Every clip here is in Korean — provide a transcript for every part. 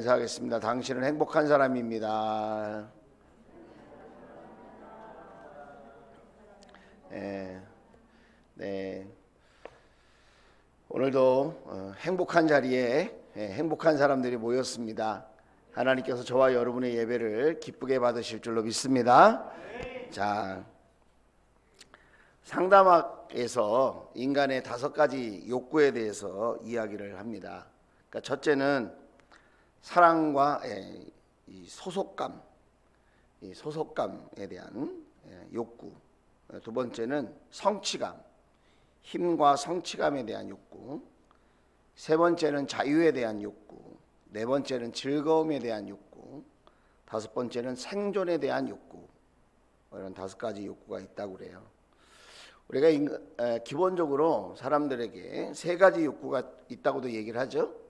인사하겠습니다. 당신은 행복한 사람입니다. 네. 오늘도 행복한 자리에 행복한 사람들이 모였습니다. 하나님께서 저와 여러분의 예배를 기쁘게 받으실 줄로 믿습니다. 자, 상담학에서 인간의 5가지 욕구에 대해서 이야기를 합니다. 그러니까 첫째는 사랑과 이 소속감에 대한 욕구. 두 번째는 성취감, 힘과 성취감에 대한 욕구. 세 번째는 자유에 대한 욕구. 네 번째는 즐거움에 대한 욕구. 다섯 번째는 생존에 대한 욕구. 이런 5가지 욕구가 있다고 그래요. 우리가 기본적으로 사람들에게 3가지 욕구가 있다고도 얘기를 하죠.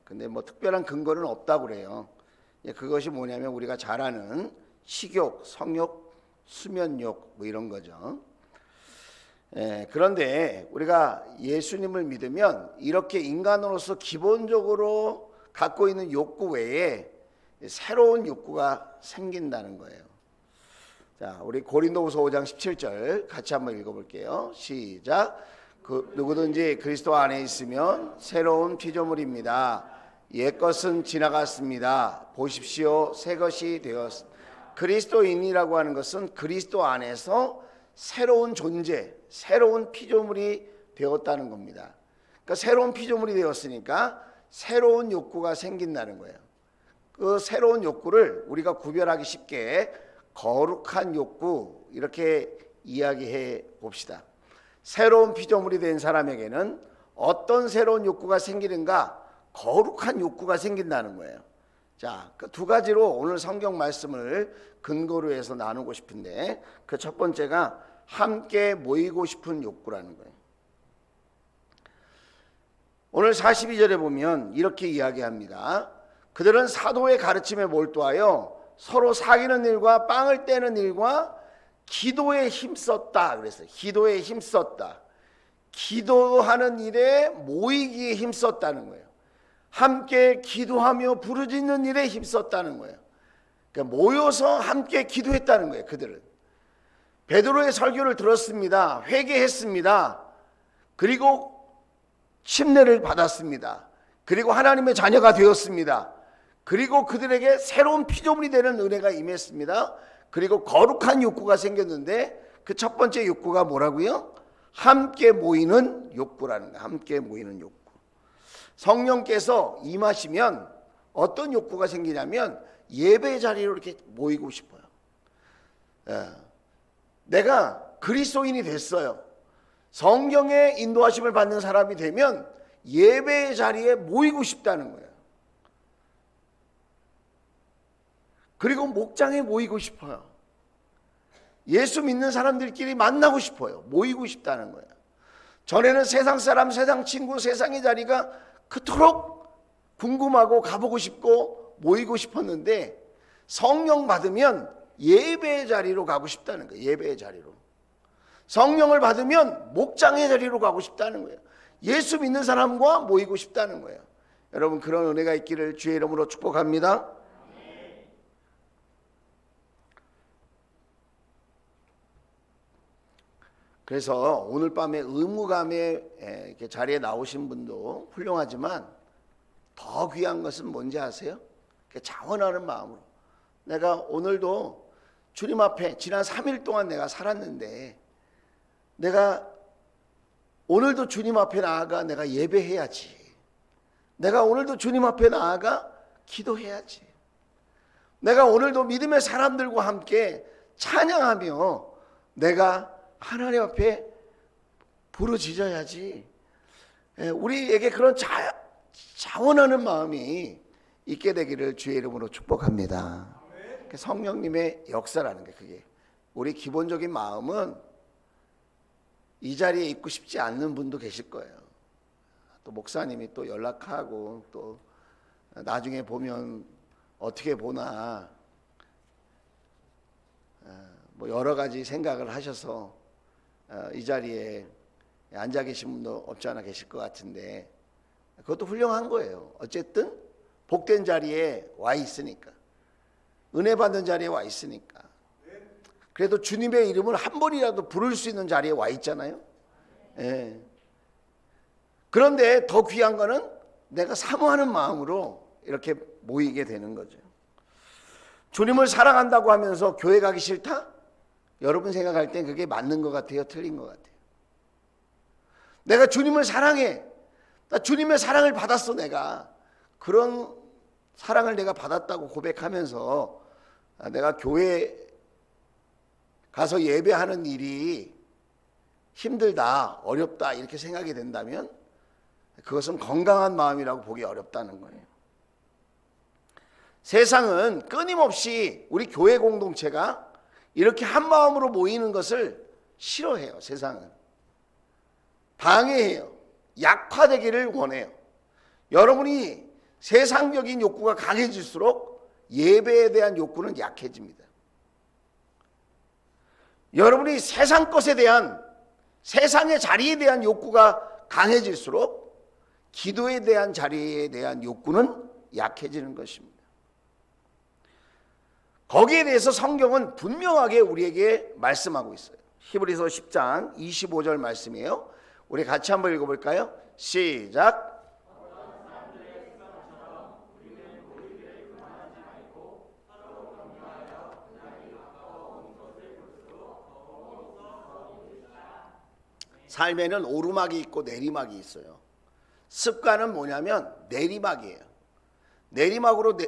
근데 뭐 특별한 근거는 없다고 그래요. 그것이 뭐냐면 우리가 잘 아는 식욕, 성욕, 수면욕 뭐 이런 거죠. 그런데 우리가 예수님을 믿으면 이렇게 인간으로서 기본적으로 갖고 있는 욕구 외에 새로운 욕구가 생긴다는 거예요. 자, 우리 고린도후서 5장 17절 같이 한번 읽어볼게요. 시작. 누구든지 그리스도 안에 있으면 새로운 피조물입니다. 옛것은 지나갔습니다. 보십시오, 새 것이 되었습니다. 그리스도인이라고 하는 것은 그리스도 안에서 새로운 존재, 새로운 피조물이 되었다는 겁니다. 그러니까 새로운 피조물이 되었으니까 새로운 욕구가 생긴다는 거예요. 그 새로운 욕구를 우리가 구별하기 쉽게 거룩한 욕구, 이렇게 이야기해 봅시다. 새로운 피조물이 된 사람에게는 어떤 새로운 욕구가 생기는가? 거룩한 욕구가 생긴다는 거예요. 자, 그 2가지로 오늘 성경 말씀을 근거로 해서 나누고 싶은데, 그 첫 번째가 함께 모이고 싶은 욕구라는 거예요. 오늘 42절에 보면 이렇게 이야기합니다. 그들은 사도의 가르침에 몰두하여 서로 사귀는 일과 빵을 떼는 일과 기도에 힘썼다 그랬어요. 기도에 힘썼다. 기도하는 일에 모이기에 힘썼다는 거예요. 함께 기도하며 부르짖는 일에 힘썼다는 거예요. 그러니까 모여서 함께 기도했다는 거예요. 그들은 베드로의 설교를 들었습니다. 회개했습니다. 그리고 침례를 받았습니다. 그리고 하나님의 자녀가 되었습니다. 그리고 그들에게 새로운 피조물이 되는 은혜가 임했습니다. 그리고 거룩한 욕구가 생겼는데, 그 첫 번째 욕구가 뭐라고요? 함께 모이는 욕구라는 거예요. 함께 모이는 욕구. 성령께서 임하시면 어떤 욕구가 생기냐면 예배 자리로 이렇게 모이고 싶어요. 내가 그리스도인이 됐어요. 성령의 인도하심을 받는 사람이 되면 예배 자리에 모이고 싶다는 거예요. 그리고 목장에 모이고 싶어요. 예수 믿는 사람들끼리 만나고 싶어요. 모이고 싶다는 거예요. 전에는 세상 사람, 세상 친구, 세상의 자리가 그토록 궁금하고 가보고 싶고 모이고 싶었는데, 성령 받으면 예배의 자리로 가고 싶다는 거예요. 예배의 자리로. 성령을 받으면 목장의 자리로 가고 싶다는 거예요. 예수 믿는 사람과 모이고 싶다는 거예요. 여러분, 그런 은혜가 있기를 주의 이름으로 축복합니다. 그래서 오늘 밤에 의무감에 자리에 나오신 분도 훌륭하지만 더 귀한 것은 뭔지 아세요? 자원하는 마음으로, 내가 오늘도 주님 앞에 지난 3일 동안 내가 살았는데, 내가 오늘도 주님 앞에 나아가 내가 예배해야지. 내가 오늘도 주님 앞에 나아가 기도해야지. 내가 오늘도 믿음의 사람들과 함께 찬양하며 내가 하나님 앞에 부르짖어야지. 우리에게 그런 자원하는 마음이 있게 되기를 주의 이름으로 축복합니다. 성령님의 역사라는 게, 그게 우리 기본적인 마음은 이 자리에 있고 싶지 않는 분도 계실 거예요. 또 목사님이 또 연락하고 또 나중에 보면 어떻게 보나 뭐 여러 가지 생각을 하셔서 이 자리에 앉아 계신 분도 없지 않아 계실 것 같은데, 그것도 훌륭한 거예요. 어쨌든 복된 자리에 와 있으니까, 은혜 받는 자리에 와 있으니까. 그래도 주님의 이름을 한 번이라도 부를 수 있는 자리에 와 있잖아요. 예. 그런데 더 귀한 거는 내가 사모하는 마음으로 이렇게 모이게 되는 거죠. 주님을 사랑한다고 하면서 교회 가기 싫다? 여러분 생각할 땐 그게 맞는 것 같아요? 틀린 것 같아요? 내가 주님을 사랑해. 나 주님의 사랑을 받았어. 내가 그런 사랑을 내가 받았다고 고백하면서 내가 교회 가서 예배하는 일이 힘들다, 어렵다 이렇게 생각이 된다면 그것은 건강한 마음이라고 보기 어렵다는 거예요. 세상은 끊임없이 우리 교회 공동체가 이렇게 한 마음으로 모이는 것을 싫어해요. 세상은 방해해요. 약화되기를 원해요. 여러분이 세상적인 욕구가 강해질수록 예배에 대한 욕구는 약해집니다. 여러분이 세상 것에 대한, 세상의 자리에 대한 욕구가 강해질수록 기도에 대한 자리에 대한 욕구는 약해지는 것입니다. 거기에 대해서 성경은 분명하게 우리에게 말씀하고 있어요. 히브리서 10장 25절 말씀이에요. 우리 같이 한번 읽어볼까요? 시작. 삶에는 오르막이 있고 내리막이 있어요. 습관은 뭐냐면 내리막이에요. 내리막으로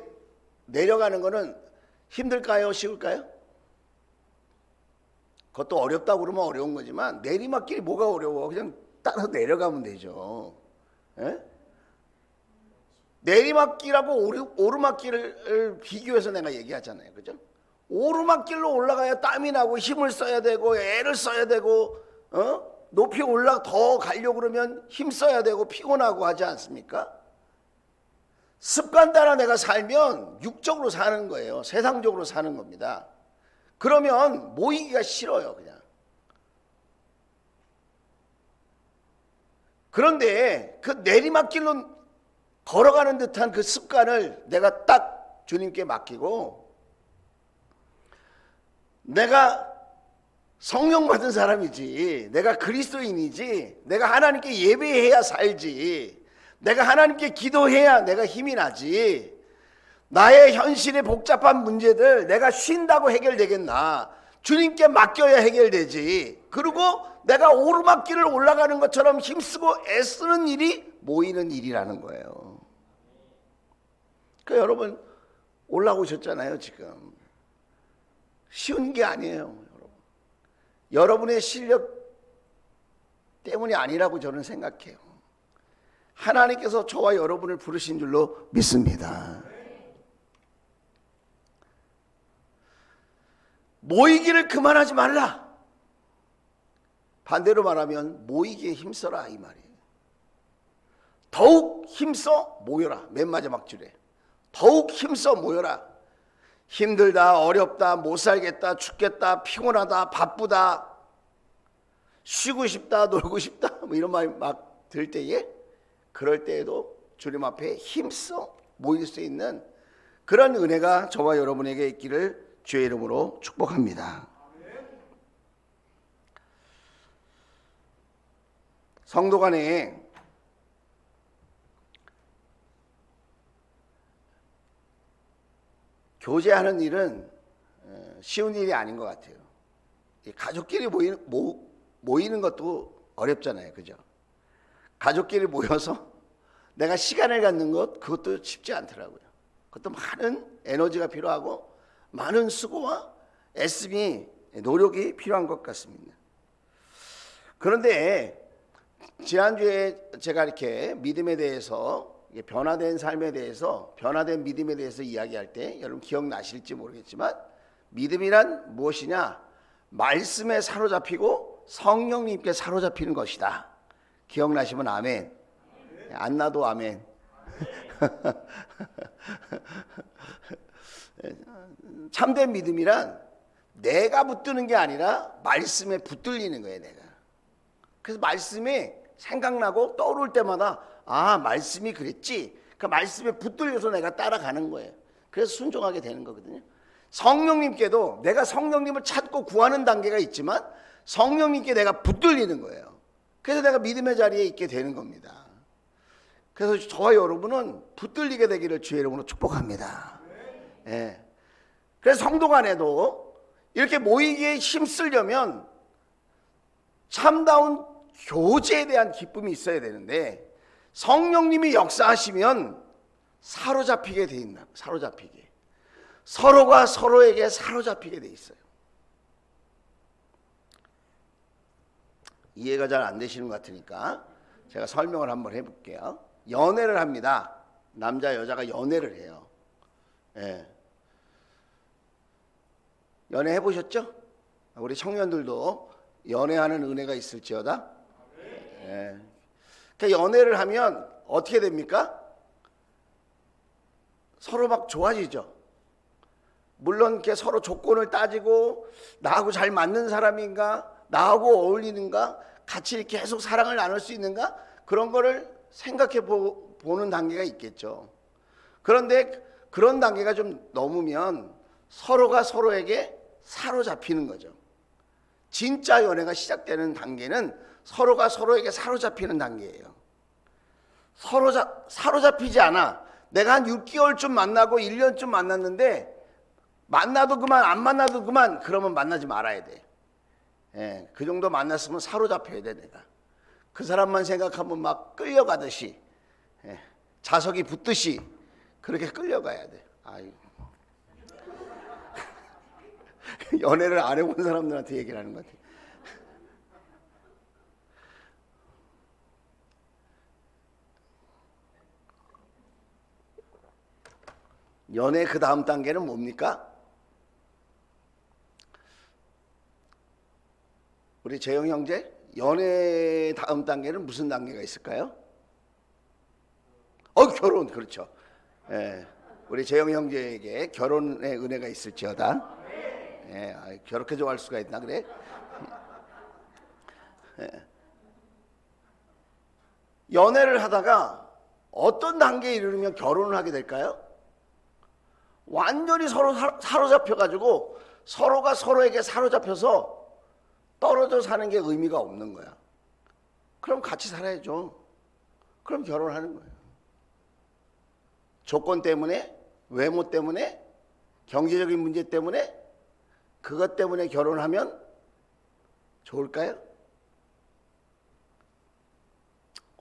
내려가는 거는 힘들까요? 쉬울까요? 그것도 어렵다고 그러면 어려운 거지만 내리막길이 뭐가 어려워? 그냥 따라 내려가면 되죠. 에? 내리막길하고 오르막길을 비교해서 내가 얘기하잖아요. 그죠? 오르막길로 올라가야 땀이 나고 힘을 써야 되고 애를 써야 되고 높이 더 가려고 그러면 힘 써야 되고 피곤하고 하지 않습니까? 습관 따라 내가 살면 육적으로 사는 거예요. 세상적으로 사는 겁니다. 그러면 모이기가 싫어요. 그냥. 그런데 그 내리막길로 걸어가는 듯한 그 습관을 내가 딱 주님께 맡기고, 내가 성령 받은 사람이지, 내가 그리스도인이지, 내가 하나님께 예배해야 살지, 내가 하나님께 기도해야 내가 힘이 나지, 나의 현실의 복잡한 문제들 내가 쉰다고 해결되겠나? 주님께 맡겨야 해결되지. 그리고 내가 오르막길을 올라가는 것처럼 힘쓰고 애쓰는 일이 모이는 일이라는 거예요. 그러니까 여러분 올라오셨잖아요. 지금 쉬운 게 아니에요. 여러분의 실력 때문이 아니라고 저는 생각해요. 하나님께서 저와 여러분을 부르신 줄로 믿습니다. 모이기를 그만하지 말라. 반대로 말하면 모이기에 힘써라 이 말이에요. 더욱 힘써 모여라. 맨 마지막 줄에 더욱 힘써 모여라. 힘들다, 어렵다, 못 살겠다, 죽겠다, 피곤하다, 바쁘다, 쉬고 싶다, 놀고 싶다, 뭐 이런 말 막 들 때에, 그럴 때에도 주님 앞에 힘써 모일 수 있는 그런 은혜가 저와 여러분에게 있기를 주의 이름으로 축복합니다. 성도 간에 교제하는 일은 쉬운 일이 아닌 것 같아요. 가족끼리 모이는 것도 어렵잖아요. 그죠? 가족끼리 모여서 내가 시간을 갖는 것, 그것도 쉽지 않더라고요. 그것도 많은 에너지가 필요하고 많은 수고와 애씀이, 노력이 필요한 것 같습니다. 그런데 지난주에 제가 이렇게 믿음에 대해서, 변화된 삶에 대해서, 변화된 믿음에 대해서 이야기할 때 여러분 기억나실지 모르겠지만, 믿음이란 무엇이냐? 말씀에 사로잡히고 성령님께 사로잡히는 것이다. 기억나시면 아멘. 안 나도 아멘. 참된 믿음이란 내가 붙드는 게 아니라 말씀에 붙들리는 거예요. 내가. 그래서 말씀이 생각나고 떠오를 때마다 아, 말씀이 그랬지. 그 말씀에 붙들려서 내가 따라가는 거예요. 그래서 순종하게 되는 거거든요. 성령님께도 내가 성령님을 찾고 구하는 단계가 있지만 성령님께 내가 붙들리는 거예요. 그래서 내가 믿음의 자리에 있게 되는 겁니다. 그래서 저와 여러분은 붙들리게 되기를 주의 이름으로 축복합니다. 예. 그래서 성도 간에도 이렇게 모이기에 힘쓰려면 참다운 교제에 대한 기쁨이 있어야 되는데 성령님이 역사하시면 사로잡히게 돼 있나? 사로잡히게. 서로가 서로에게 사로잡히게 돼 있어요. 이해가 잘 안 되시는 것 같으니까 제가 설명을 한번 해볼게요. 연애를 합니다. 남자 여자가 연애를 해요. 예. 연애 해보셨죠? 우리 청년들도 연애하는 은혜가 있을지어다. 예. 그러니까 연애를 하면 어떻게 됩니까? 서로 막 좋아지죠. 물론 이렇게 서로 조건을 따지고 나하고 잘 맞는 사람인가, 나하고 어울리는가, 같이 이렇게 계속 사랑을 나눌 수 있는가, 그런 거를 생각해 보는 단계가 있겠죠. 그런데 그런 단계가 좀 넘으면 서로가 서로에게 사로잡히는 거죠. 진짜 연애가 시작되는 단계는 서로가 서로에게 사로잡히는 단계예요. 사로잡히지 않아. 내가 한 6개월쯤 만나고 1년쯤 만났는데 만나도 그만 안 만나도 그만, 그러면 만나지 말아야 돼. 예, 그 정도 만났으면 사로잡혀야 돼. 내가 그 사람만 생각하면 막 끌려가듯이, 예, 자석이 붙듯이 그렇게 끌려가야 돼. 아이고. 연애를 안 해본 사람들한테 얘기를 하는 것 같아. 연애 그 다음 단계는 뭡니까? 우리 재영 형제, 연애 다음 단계는 무슨 단계가 있을까요? 결혼. 그렇죠. 예, 우리 재영 형제에게 결혼의 은혜가 있을지어다. 예, 저렇게 좋아할 수가 있나 그래? 예. 연애를 하다가 어떤 단계에 이르면 결혼을 하게 될까요? 완전히 서로 사로잡혀가지고 서로가 서로에게 사로잡혀서 떨어져 사는 게 의미가 없는 거야. 그럼 같이 살아야죠. 그럼 결혼하는 거예요. 조건 때문에, 외모 때문에, 경제적인 문제 때문에, 그것 때문에 결혼하면 좋을까요?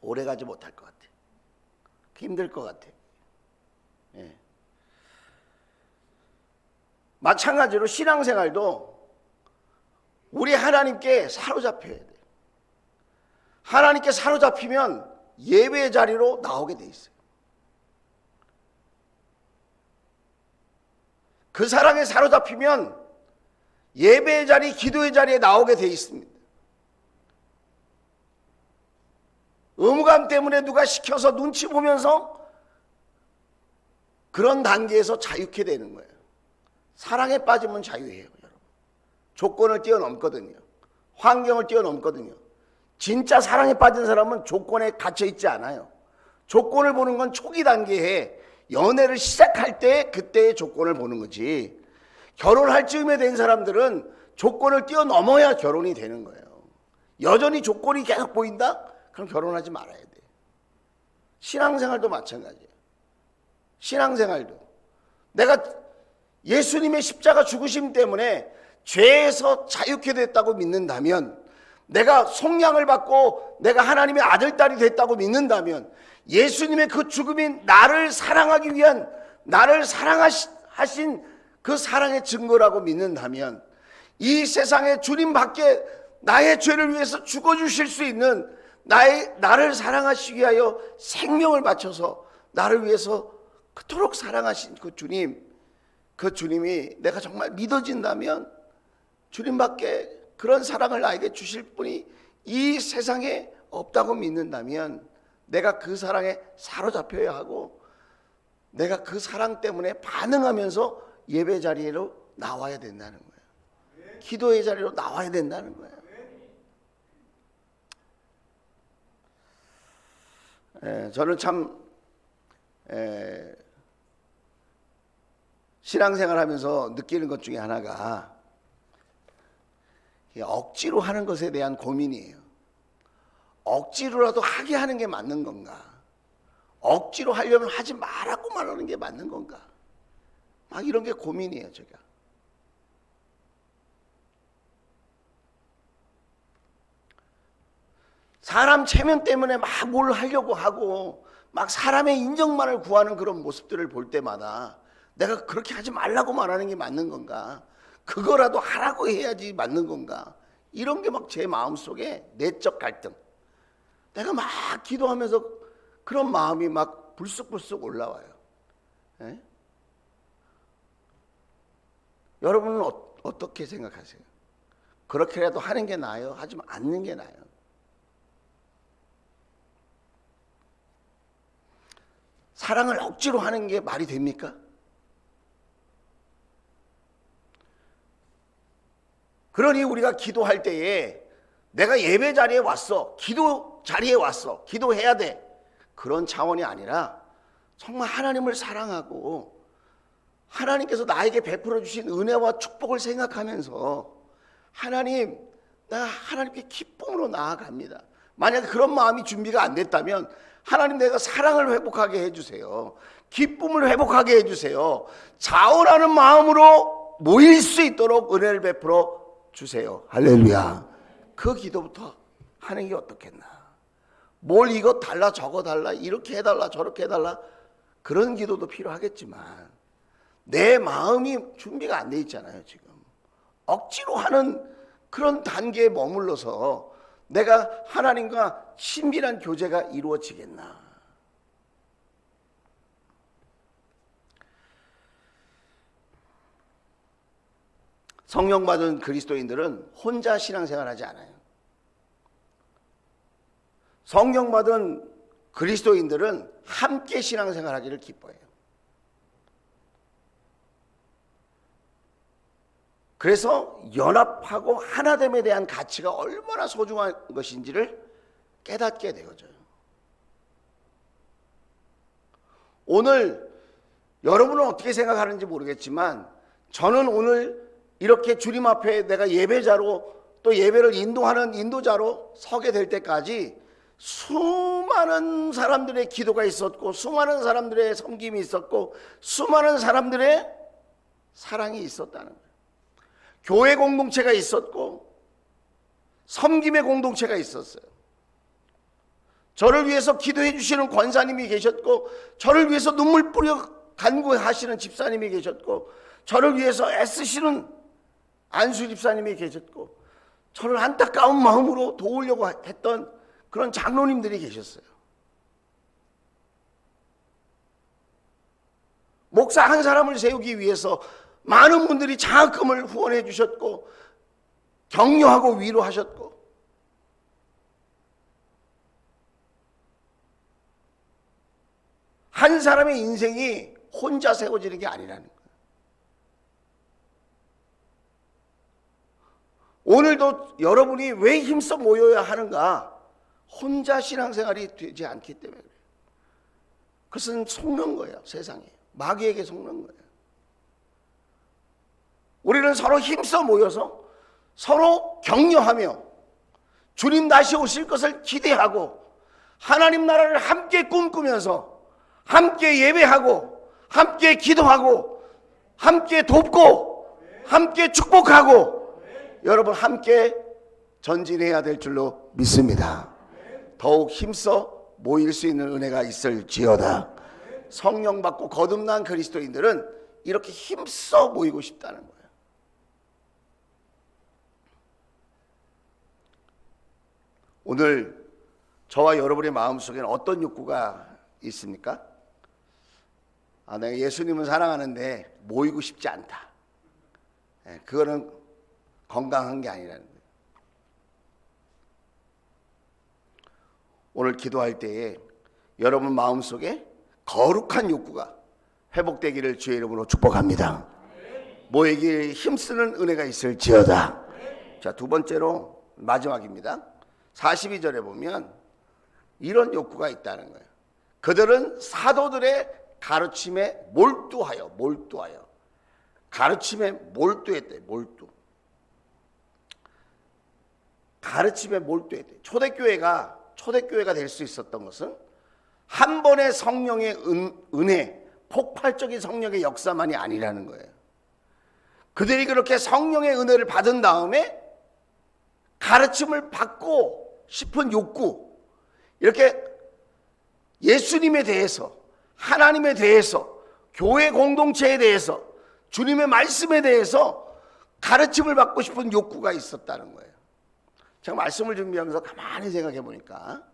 오래 가지 못할 것 같아. 힘들 것 같아. 예. 마찬가지로 신앙생활도 우리 하나님께 사로잡혀야 돼. 하나님께 사로잡히면 예배의 자리로 나오게 돼 있어요. 그 사랑에 사로잡히면 예배의 자리, 기도의 자리에 나오게 돼 있습니다. 의무감 때문에 누가 시켜서 눈치 보면서 그런 단계에서 자유케 되는 거예요. 사랑에 빠지면 자유해요, 여러분. 조건을 뛰어넘거든요. 환경을 뛰어넘거든요. 진짜 사랑에 빠진 사람은 조건에 갇혀 있지 않아요. 조건을 보는 건 초기 단계에 연애를 시작할 때 그때의 조건을 보는 거지. 결혼할 즈음에 된 사람들은 조건을 뛰어넘어야 결혼이 되는 거예요. 여전히 조건이 계속 보인다? 그럼 결혼하지 말아야 돼. 신앙생활도 마찬가지예요. 신앙생활도 내가 예수님의 십자가 죽으심 때문에 죄에서 자유케 됐다고 믿는다면, 내가 속량을 받고 내가 하나님의 아들, 딸이 됐다고 믿는다면, 예수님의 그 죽음이 나를 사랑하기 위한, 나를 사랑하신 그 사랑의 증거라고 믿는다면, 이 세상에 주님 밖에 나의 죄를 위해서 죽어주실 수 있는, 나를 사랑하시기 위하여 생명을 바쳐서 나를 위해서 그토록 사랑하신 그 주님, 그 주님이 내가 정말 믿어진다면, 주님밖에 그런 사랑을 나에게 주실 분이 이 세상에 없다고 믿는다면, 내가 그 사랑에 사로잡혀야 하고, 내가 그 사랑 때문에 반응하면서 예배 자리로 나와야 된다는 거예요. 기도의 자리로 나와야 된다는 거예요. 저는 참 신앙생활하면서 느끼는 것 중에 하나가 억지로 하는 것에 대한 고민이에요. 억지로라도 하게 하는 게 맞는 건가? 억지로 하려면 하지 말라고 말하는 게 맞는 건가? 막 이런 게 고민이에요, 제가. 사람 체면 때문에 막 뭘 하려고 하고 막 사람의 인정만을 구하는 그런 모습들을 볼 때마다 내가 그렇게 하지 말라고 말하는 게 맞는 건가? 그거라도 하라고 해야지 맞는 건가? 이런 게 막 제 마음속에 내적 갈등. 내가 막 기도하면서 그런 마음이 막 불쑥불쑥 올라와요. 예? 여러분은 어떻게 생각하세요? 그렇게라도 하는 게 나아요? 하지 않는 게 나아요? 사랑을 억지로 하는 게 말이 됩니까? 그러니 우리가 기도할 때에 내가 예배 자리에 왔어, 기도 자리에 왔어, 기도해야 돼, 그런 차원이 아니라 정말 하나님을 사랑하고 하나님께서 나에게 베풀어 주신 은혜와 축복을 생각하면서 하나님, 나 하나님께 기쁨으로 나아갑니다. 만약에 그런 마음이 준비가 안 됐다면 하나님, 내가 사랑을 회복하게 해주세요. 기쁨을 회복하게 해주세요. 자원하는 마음으로 모일 수 있도록 은혜를 베풀어 주세요. 할렐루야. 그 기도부터 하는 게 어떻겠나. 뭘 이것 달라 저거 달라 이렇게 해달라 저렇게 해달라 그런 기도도 필요하겠지만 내 마음이 준비가 안 돼 있잖아요. 지금 억지로 하는 그런 단계에 머물러서 내가 하나님과 친밀한 교제가 이루어지겠나. 성령 받은 그리스도인들은 혼자 신앙생활하지 않아요. 성령 받은 그리스도인들은 함께 신앙생활하기를 기뻐해요. 그래서 연합하고 하나됨에 대한 가치가 얼마나 소중한 것인지를 깨닫게 되어져요. 오늘 여러분은 어떻게 생각하는지 모르겠지만 저는 오늘 이렇게 주님 앞에 내가 예배자로 또 예배를 인도하는 인도자로 서게 될 때까지 수많은 사람들의 기도가 있었고 수많은 사람들의 섬김이 있었고 수많은 사람들의 사랑이 있었다는 거예요. 교회 공동체가 있었고 섬김의 공동체가 있었어요. 저를 위해서 기도해 주시는 권사님이 계셨고 저를 위해서 눈물 뿌려 간구하시는 집사님이 계셨고 저를 위해서 애쓰시는 안수 집사님이 계셨고 저를 안타까운 마음으로 도우려고 했던 그런 장로님들이 계셨어요. 목사 한 사람을 세우기 위해서 많은 분들이 장학금을 후원해 주셨고 격려하고 위로하셨고 한 사람의 인생이 혼자 세워지는 게 아니라는 거예요. 오늘도 여러분이 왜 힘써 모여야 하는가? 혼자 신앙생활이 되지 않기 때문에 그래요. 그것은 속는 거예요. 세상에 마귀에게 속는 거예요. 우리는 서로 힘써 모여서 서로 격려하며 주님 다시 오실 것을 기대하고 하나님 나라를 함께 꿈꾸면서 함께 예배하고 함께 기도하고 함께 돕고 함께 축복하고 여러분 함께 전진해야 될 줄로 믿습니다. 더욱 힘써 모일 수 있는 은혜가 있을지어다. 성령 받고 거듭난 그리스도인들은 이렇게 힘써 모이고 싶다는 거예요. 오늘 저와 여러분의 마음속에는 어떤 욕구가 있습니까? 내가 예수님을 사랑하는데 모이고 싶지 않다. 그거는 건강한 게 아니라는 거예요. 오늘 기도할 때에 여러분 마음속에 거룩한 욕구가 회복되기를 주의 이름으로 축복합니다. 모이기 힘쓰는 은혜가 있을지어다. 자, 두 번째로 마지막입니다. 42절에 보면 이런 욕구가 있다는 거예요. 그들은 사도들의 가르침에 몰두하여 가르침에 몰두했대. 가르침에 몰두했대. 초대교회가 될 수 있었던 것은 한 번의 성령의 은혜, 폭발적인 성령의 역사만이 아니라는 거예요. 그들이 그렇게 성령의 은혜를 받은 다음에 가르침을 받고 싶은 욕구, 이렇게 예수님에 대해서, 하나님에 대해서, 교회 공동체에 대해서, 주님의 말씀에 대해서 가르침을 받고 싶은 욕구가 있었다는 거예요. 제가 말씀을 준비하면서 가만히 생각해 보니까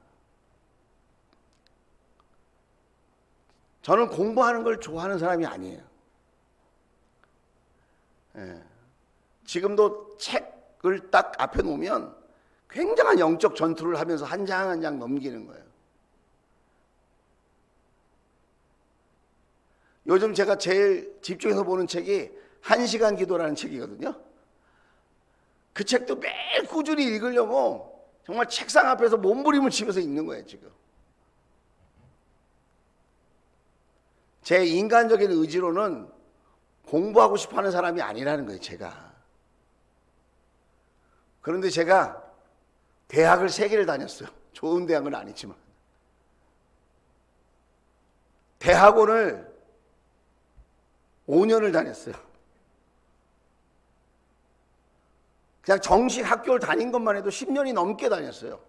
저는 공부하는 걸 좋아하는 사람이 아니에요. 지금도 책을 딱 앞에 놓으면 굉장한 영적 전투를 하면서 한 장 한 장 넘기는 거예요. 요즘 제가 제일 집중해서 보는 책이 1시간 기도라는 책이거든요. 그 책도 매일 꾸준히 읽으려고 정말 책상 앞에서 몸부림을 치면서 읽는 거예요, 지금. 제 인간적인 의지로는 공부하고 싶어 하는 사람이 아니라는 거예요, 제가. 그런데 제가 대학을 3개를 다녔어요. 좋은 대학은 아니지만. 대학원을 5년을 다녔어요. 그냥 정식 학교를 다닌 것만 해도 10년이 넘게 다녔어요.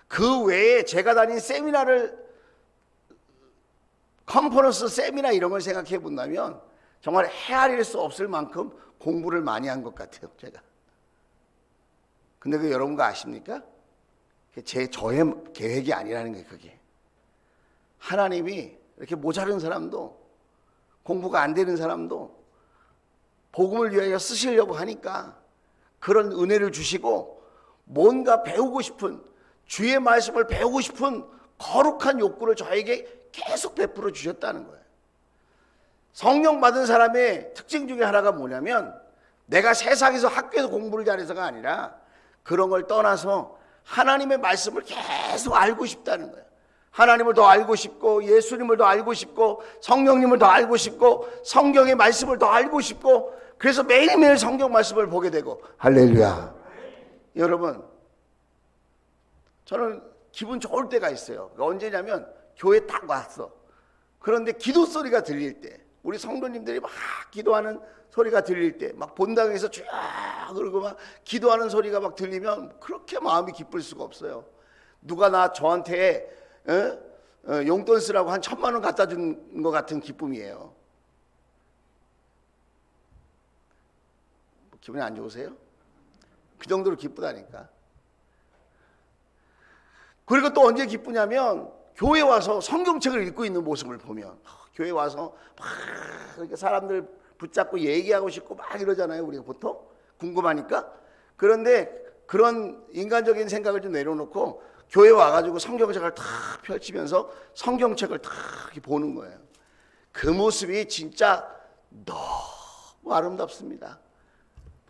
그 외에 제가 다닌 세미나를, 컨퍼런스 세미나 이런 걸 생각해 본다면 정말 헤아릴 수 없을 만큼 공부를 많이 한 것 같아요, 제가. 근데 그 여러분가 아십니까? 저의 계획이 아니라는 거예요, 그게. 하나님이 이렇게 모자른 사람도, 공부가 안 되는 사람도 복음을 위하여 쓰시려고 하니까 그런 은혜를 주시고 뭔가 배우고 싶은, 주의 말씀을 배우고 싶은 거룩한 욕구를 저에게 계속 베풀어 주셨다는 거예요. 성령 받은 사람의 특징 중에 하나가 뭐냐면 내가 세상에서 학교에서 공부를 잘해서가 아니라 그런 걸 떠나서 하나님의 말씀을 계속 알고 싶다는 거예요. 하나님을 더 알고 싶고, 예수님을 더 알고 싶고, 성령님을 더 알고 싶고, 성경의 말씀을 더 알고 싶고, 그래서 매일매일 성경 말씀을 보게 되고. 할렐루야. 여러분, 저는 기분 좋을 때가 있어요. 언제냐면 교회 딱 왔어. 그런데 기도 소리가 들릴 때, 우리 성도님들이 막 기도하는 소리가 들릴 때, 막 본당에서 쫙 그러고 막 기도하는 소리가 막 들리면 그렇게 마음이 기쁠 수가 없어요. 누가 저한테 용돈 쓰라고 한 1,000만 원 갖다 준 것 같은 기쁨이에요. 기분이 안 좋으세요? 그 정도로 기쁘다니까. 그리고 또 언제 기쁘냐면 교회 와서 성경책을 읽고 있는 모습을 보면, 교회 와서 막 이렇게 사람들 붙잡고 얘기하고 싶고 막 이러잖아요, 우리가 보통. 궁금하니까. 그런데 그런 인간적인 생각을 좀 내려놓고 교회 와가지고 성경책을 탁 펼치면서 성경책을 탁 보는 거예요. 그 모습이 진짜 너무 아름답습니다.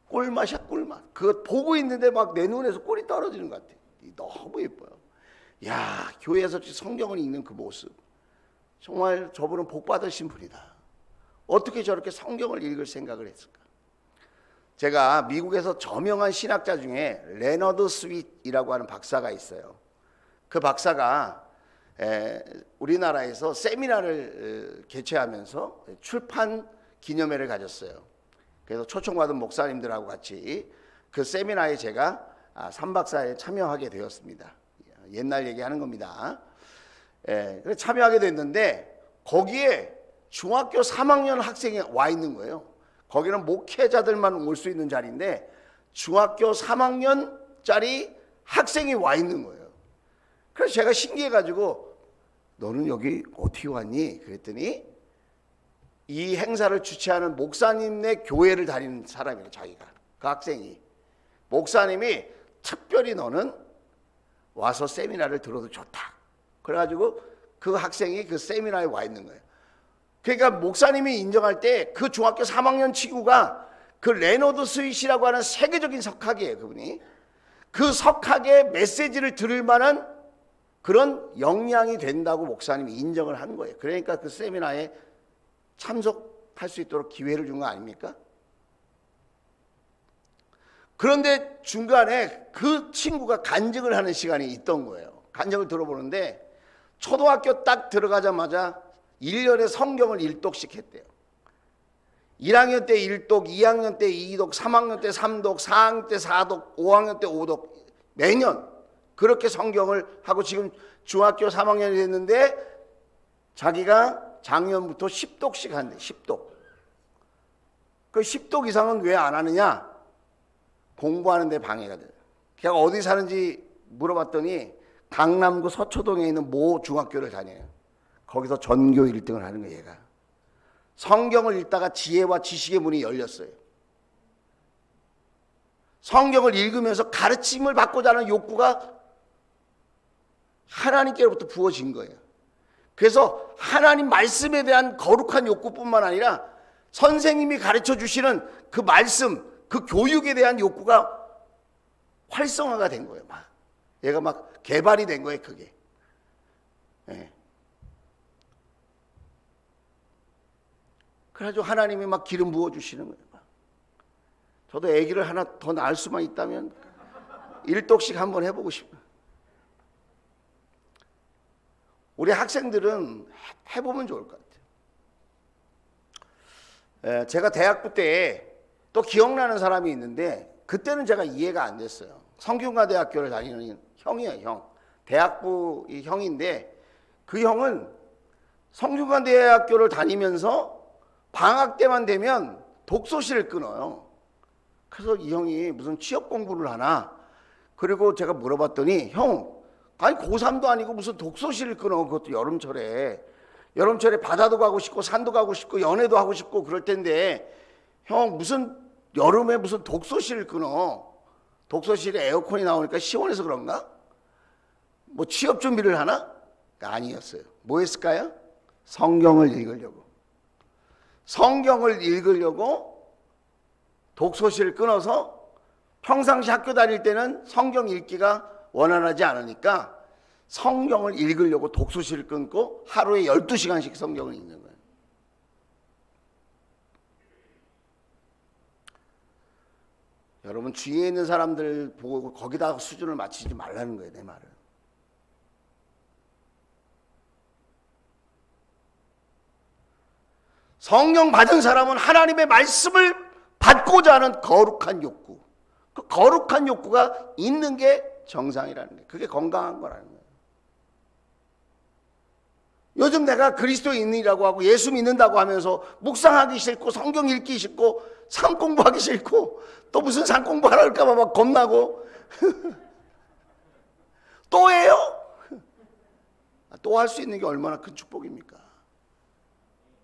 꿀맛이야, 꿀맛. 그거 보고 있는데 막 내 눈에서 꿀이 떨어지는 것 같아요. 너무 예뻐요. 야, 교회에서 성경을 읽는 그 모습, 정말 저분은 복 받으신 분이다. 어떻게 저렇게 성경을 읽을 생각을 했을까? 제가 미국에서 저명한 신학자 중에 레너드 스윗이라고 하는 박사가 있어요. 그 박사가 우리나라에서 세미나를 개최하면서 출판 기념회를 가졌어요. 그래서 초청받은 목사님들하고 같이 그 세미나에 제가 3박 4일 참여하게 되었습니다. 옛날 얘기하는 겁니다. 그래서 참여하게 됐는데 거기에 중학교 3학년 학생이 와 있는 거예요. 거기는 목회자들만 올 수 있는 자리인데 중학교 3학년짜리 학생이 와 있는 거예요. 그래서 제가 신기해가지고 너는 여기 어떻게 왔니? 그랬더니 이 행사를 주최하는 목사님네 교회를 다니는 사람이에요, 자기가. 그 학생이. 목사님이 특별히 너는 와서 세미나를 들어도 좋다. 그래가지고 그 학생이 그 세미나에 와 있는 거예요. 그러니까 목사님이 인정할 때 그 중학교 3학년 친구가 그 레너드 스윗이라고 하는 세계적인 석학이에요, 그분이. 그 석학의 메시지를 들을 만한 그런 역량이 된다고 목사님이 인정을 한 거예요. 그러니까 그 세미나에 참석할 수 있도록 기회를 준 거 아닙니까? 그런데 중간에 그 친구가 간증을 하는 시간이 있던 거예요. 간증을 들어보는데 초등학교 딱 들어가자마자 1년에 성경을 1독씩 했대요. 1학년 때 1독, 2학년 때 2독, 3학년 때 3독, 4학년 때 4독, 5학년 때 5독 매년 그렇게 성경을 하고 지금 중학교 3학년이 됐는데 자기가 작년부터 10독씩 한대. 10독. 그 10독 이상은 왜 안 하느냐? 공부하는 데 방해가 돼요. 걔가 어디 사는지 물어봤더니 강남구 서초동에 있는 모 중학교를 다녀요. 거기서 전교 1등을 하는 거예요. 얘가 성경을 읽다가 지혜와 지식의 문이 열렸어요. 성경을 읽으면서 가르침을 받고자 하는 욕구가 하나님께로부터 부어진 거예요. 그래서 하나님 말씀에 대한 거룩한 욕구뿐만 아니라 선생님이 가르쳐 주시는 그 말씀, 그 교육에 대한 욕구가 활성화가 된 거예요. 얘가 막 개발이 된 거예요, 그게. 네. 그래가지고 하나님이 막 기름 부어주시는 거예요. 저도 아기를 하나 더 낳을 수만 있다면 1독씩 한번 해보고 싶어요. 우리 학생들은 해보면 좋을 것 같아요. 제가 대학부 때 또 기억나는 사람이 있는데 그때는 제가 이해가 안 됐어요. 성균관대학교를 다니는 형이에요. 형. 대학부 형인데 그 형은 성균관대학교를 다니면서 방학 때만 되면 독서실을 끊어요. 그래서 이 형이 무슨 취업 공부를 하나? 그리고 제가 물어봤더니 형, 아니 고3도 아니고 무슨 독서실을 끊어. 그것도 여름철에 바다도 가고 싶고 산도 가고 싶고 연애도 하고 싶고 그럴 텐데 형 무슨 여름에 무슨 독서실을 끊어. 독서실에 에어컨이 나오니까 시원해서 그런가? 뭐 취업 준비를 하나? 아니었어요. 뭐 했을까요? 성경을 읽으려고 독서실을 끊어서 평상시 학교 다닐 때는 성경 읽기가 원활하지 않으니까 성경을 읽으려고 독서실을 끊고 하루에 12시간씩 성경을 읽는 거예요. 여러분 주위에 있는 사람들 보고 거기다 수준을 맞추지 말라는 거예요. 내 말은. 성령 받은 사람은 하나님의 말씀을 받고자 하는 거룩한 욕구, 그 거룩한 욕구가 있는 게 정상이라는 거예요. 그게 건강한 거라는 거예요. 요즘 내가 그리스도인이라고 하고 예수 믿는다고 하면서 묵상하기 싫고 성경 읽기 싫고 상 공부하기 싫고 또 무슨 상 공부하라 할까 봐 막 겁나고 또 해요? 또 할 수 있는 게 얼마나 큰 축복입니까?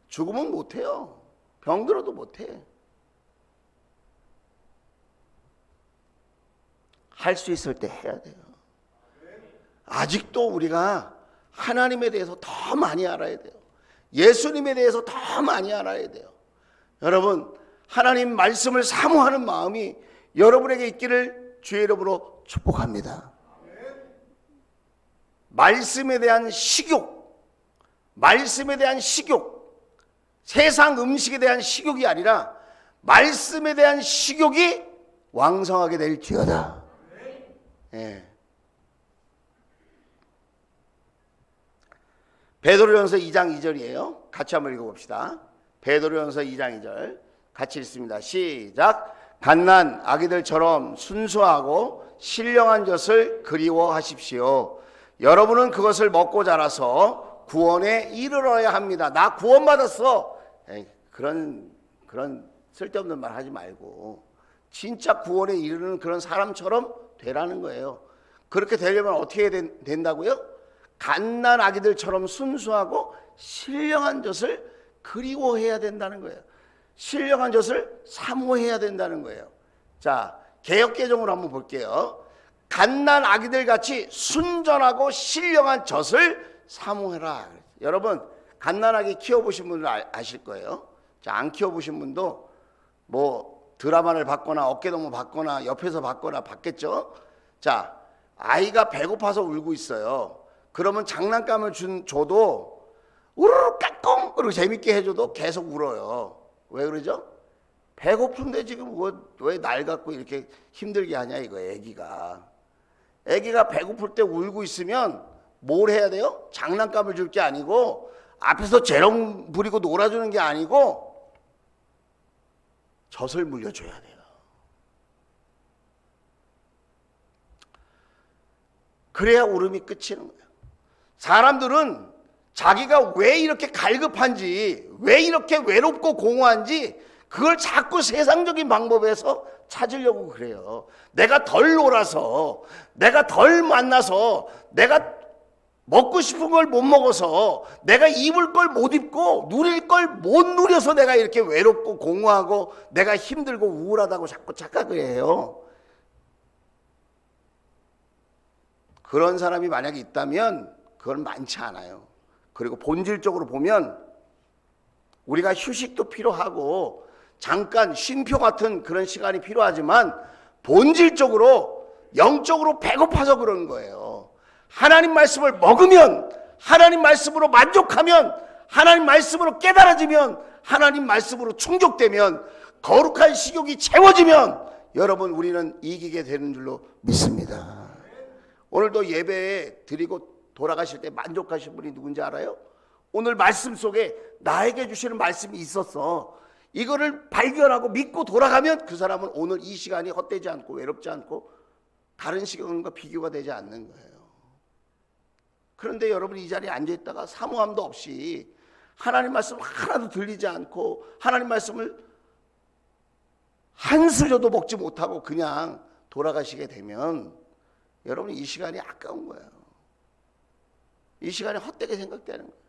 죽으면 못해요. 병들어도 못해. 할 수 있을 때 해야 돼요. 아직도 우리가 하나님에 대해서 더 많이 알아야 돼요. 예수님에 대해서 더 많이 알아야 돼요. 여러분, 하나님 말씀을 사모하는 마음이 여러분에게 있기를 주의 이름으로 축복합니다. 말씀에 대한 식욕, 세상 음식에 대한 식욕이 아니라 말씀에 대한 식욕이 왕성하게 될지어다. 예. 베드로전서 2장 2절이에요. 같이 한번 읽어봅시다. 베드로전서 2장 2절 같이 읽습니다. 시작. 갓난 아기들처럼 순수하고 신령한 젖을 그리워하십시오. 여러분은 그것을 먹고 자라서 구원에 이르러야 합니다. 나 구원받았어. 에이, 그런 쓸데없는 말 하지 말고 진짜 구원에 이르는 그런 사람처럼 되라는 거예요. 그렇게 되려면 어떻게 된다고요? 갓난 아기들처럼 순수하고 신령한 젖을 그리워해야 된다는 거예요. 신령한 젖을 사모해야 된다는 거예요. 자, 개역개정으로 한번 볼게요. 갓난 아기들 같이 순전하고 신령한 젖을 사모해라. 여러분 갓난아기 키워보신 분들 아실 거예요. 자, 안 키워보신 분도 뭐 드라마를 봤거나 어깨동무 봤거나 옆에서 봤거나 봤겠죠. 자, 아이가 배고파서 울고 있어요. 그러면 장난감을 줘도 우르르 까꿍 그리고 재밌게 해줘도 계속 울어요. 왜 그러죠? 배고픈데 지금 왜 날 갖고 이렇게 힘들게 하냐 이거. 애기가 배고플 때 울고 있으면 뭘 해야 돼요? 장난감을 줄 게 아니고 앞에서 재롱 부리고 놀아주는 게 아니고 젖을 물려줘야 돼요. 그래야 울음이 끝이는 거예요. 사람들은 자기가 왜 이렇게 갈급한지, 왜 이렇게 외롭고 공허한지 그걸 자꾸 세상적인 방법에서 찾으려고 그래요. 내가 덜 놀아서, 내가 덜 만나서, 내가 먹고 싶은 걸 못 먹어서, 내가 입을 걸 못 입고 누릴 걸 못 누려서 내가 이렇게 외롭고 공허하고 내가 힘들고 우울하다고 자꾸 착각을 해요. 그런 사람이 만약에 있다면 그건 많지 않아요. 그리고 본질적으로 보면 우리가 휴식도 필요하고 잠깐 쉼표 같은 그런 시간이 필요하지만 본질적으로 영적으로 배고파서 그런 거예요. 하나님 말씀을 먹으면, 하나님 말씀으로 만족하면, 하나님 말씀으로 깨달아지면, 하나님 말씀으로 충족되면, 거룩한 식욕이 채워지면 여러분 우리는 이기게 되는 줄로 믿습니다. 오늘도 예배 드리고 돌아가실 때 만족하신 분이 누군지 알아요? 오늘 말씀 속에 나에게 주시는 말씀이 있었어. 이거를 발견하고 믿고 돌아가면 그 사람은 오늘 이 시간이 헛되지 않고 외롭지 않고 다른 시간과 비교가 되지 않는 거예요. 그런데 여러분 이 자리에 앉아있다가 사모함도 없이 하나님 말씀 하나도 들리지 않고 하나님 말씀을 한 수저도 먹지 못하고 그냥 돌아가시게 되면 여러분 이 시간이 아까운 거예요. 이 시간이 헛되게 생각되는 거예요.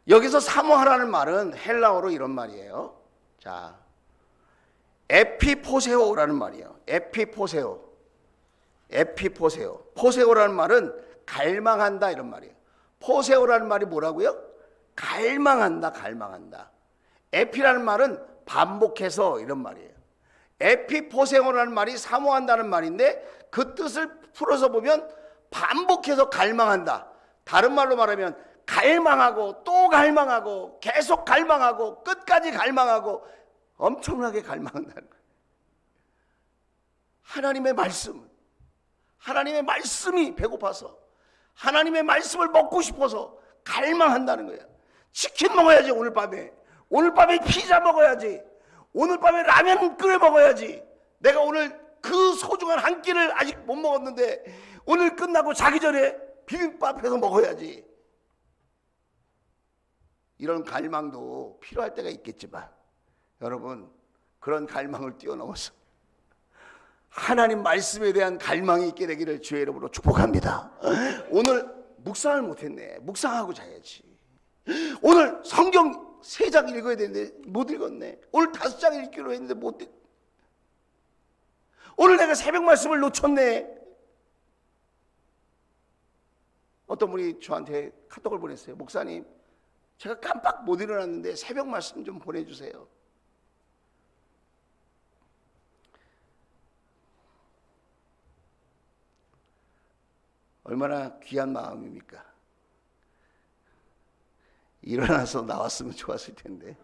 여기서 사모하라는 말은 헬라어로 이런 말이에요. 자, 에피포세오라는 말이에요. 에피포세오. 포세오라는 말은 갈망한다 이런 말이에요. 포세오라는 말이 뭐라고요? 갈망한다. 에피라는 말은 반복해서 이런 말이에요. 에피포세오라는 말이 사모한다는 말인데 그 뜻을 풀어서 보면 반복해서 갈망한다. 다른 말로 말하면 갈망하고 또 갈망하고 계속 갈망하고 끝까지 갈망하고 엄청나게 갈망한다는 거예요. 하나님의 말씀이 배고파서 하나님의 말씀을 먹고 싶어서 갈망한다는 거예요. 치킨 먹어야지 오늘 밤에 피자 먹어야지, 오늘 밤에 라면 끓여 먹어야지, 내가 오늘 그 소중한 한 끼를 아직 못 먹었는데 오늘 끝나고 자기 전에 비빔밥 해서 먹어야지. 이런 갈망도 필요할 때가 있겠지만 여러분 그런 갈망을 뛰어넘어서 하나님 말씀에 대한 갈망이 있게 되기를 주의 이름으로 축복합니다. 오늘 묵상을 못했네. 묵상하고 자야지. 오늘 성경 3장 읽어야 되는데 못 읽었네. 오늘 5장 읽기로 했는데 못 읽. 오늘 내가 새벽 말씀을 놓쳤네. 어떤 분이 저한테 카톡을 보냈어요. 목사님, 제가 깜빡 못 일어났는데 새벽 말씀 좀 보내주세요. 얼마나 귀한 마음입니까? 일어나서 나왔으면 좋았을 텐데.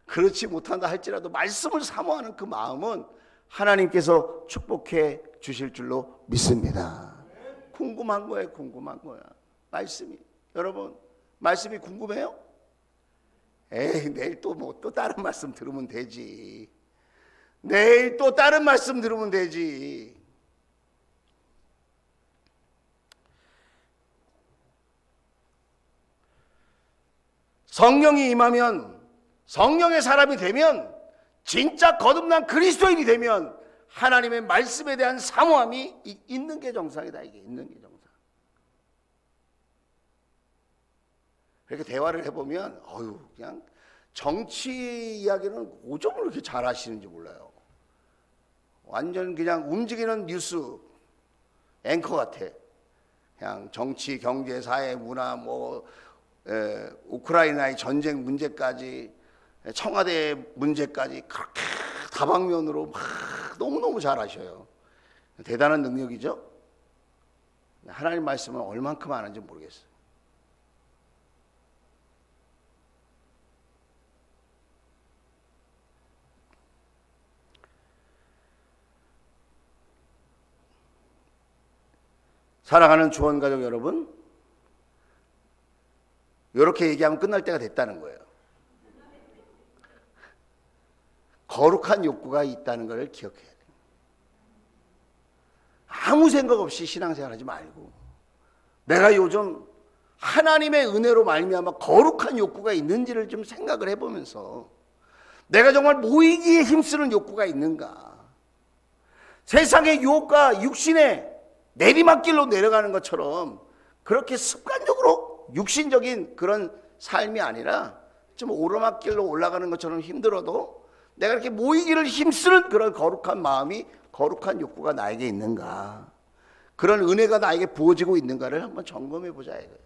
그렇지 못한다 할지라도 말씀을 사모하는 그 마음은 하나님께서 축복해 주실 줄로 믿습니다. 궁금한 거예요. 말씀이. 여러분 말씀이 궁금해요? 에이, 내일 또 다른 말씀 들으면 되지. 내일 또 다른 말씀 들으면 되지. 성령이 임하면, 성령의 사람이 되면, 진짜 거듭난 그리스도인이 되면 하나님의 말씀에 대한 사모함이 있는 게 정상이다. 이게 있는 게 정상. 그렇게 대화를 해보면 그냥 정치 이야기는 어쩜 그렇게 잘 하시는지 몰라요. 완전 그냥 움직이는 뉴스 앵커 같아. 그냥 정치, 경제, 사회, 문화, 우크라이나의 전쟁 문제까지, 청와대 문제까지 그렇게 다방면으로 막 너무너무 잘 하셔요. 대단한 능력이죠. 하나님 말씀은 얼만큼 아는지 모르겠어요. 사랑하는 주원가족 여러분, 이렇게 얘기하면 끝날 때가 됐다는 거예요. 거룩한 욕구가 있다는 것을 기억해야 돼요. 아무 생각 없이 신앙생활 하지 말고, 내가 요즘 하나님의 은혜로 말미암아 거룩한 욕구가 있는지를 좀 생각을 해보면서, 내가 정말 모이기에 힘쓰는 욕구가 있는가, 세상의 유혹과 육신의 내리막길로 내려가는 것처럼 그렇게 습관적으로 육신적인 그런 삶이 아니라 좀 오르막길로 올라가는 것처럼 힘들어도 내가 이렇게 모이기를 힘쓰는 그런 거룩한 마음이, 거룩한 욕구가 나에게 있는가, 그런 은혜가 나에게 부어지고 있는가를 한번 점검해 보자 이거예요.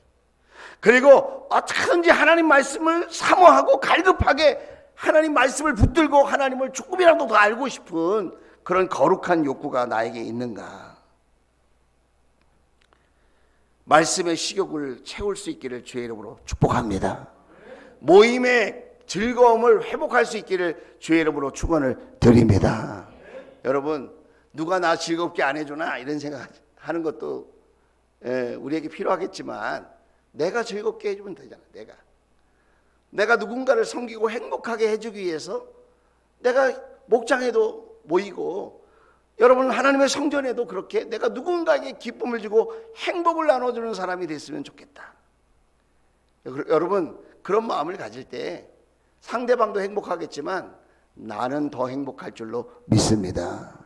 그리고 어떻게든지 하나님 말씀을 사모하고 갈급하게 하나님 말씀을 붙들고 하나님을 조금이라도 더 알고 싶은 그런 거룩한 욕구가 나에게 있는가. 말씀의 식욕을 채울 수 있기를 주의 이름으로 축복합니다. 모임의 즐거움을 회복할 수 있기를 주의 이름으로 축원을 드립니다. 여러분, 누가 나 즐겁게 안 해주나 이런 생각하는 것도 우리에게 필요하겠지만, 내가 즐겁게 해주면 되잖아. 내가 누군가를 섬기고 행복하게 해주기 위해서 내가 목장에도 모이고, 여러분 하나님의 성전에도 그렇게 내가 누군가에게 기쁨을 주고 행복을 나눠주는 사람이 됐으면 좋겠다. 여러분, 그런 마음을 가질 때 상대방도 행복하겠지만 나는 더 행복할 줄로 믿습니다.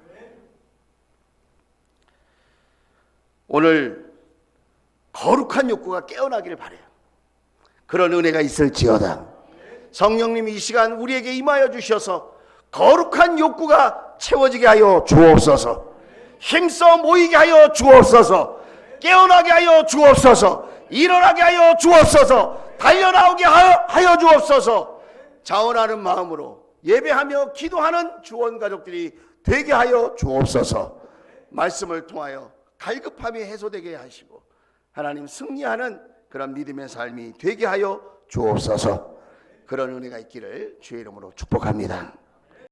오늘 거룩한 욕구가 깨어나기를 바라요. 그런 은혜가 있을지어다. 성령님이 이 시간 우리에게 임하여 주셔서 거룩한 욕구가 채워지게 하여 주옵소서. 힘써 모이게 하여 주옵소서. 깨어나게 하여 주옵소서. 일어나게 하여 주옵소서. 달려나오게 하여 주옵소서. 자원하는 마음으로 예배하며 기도하는 주원가족들이 되게 하여 주옵소서. 말씀을 통하여 갈급함이 해소되게 하시고 하나님 승리하는 그런 믿음의 삶이 되게 하여 주옵소서. 그런 은혜가 있기를 주의 이름으로 축복합니다.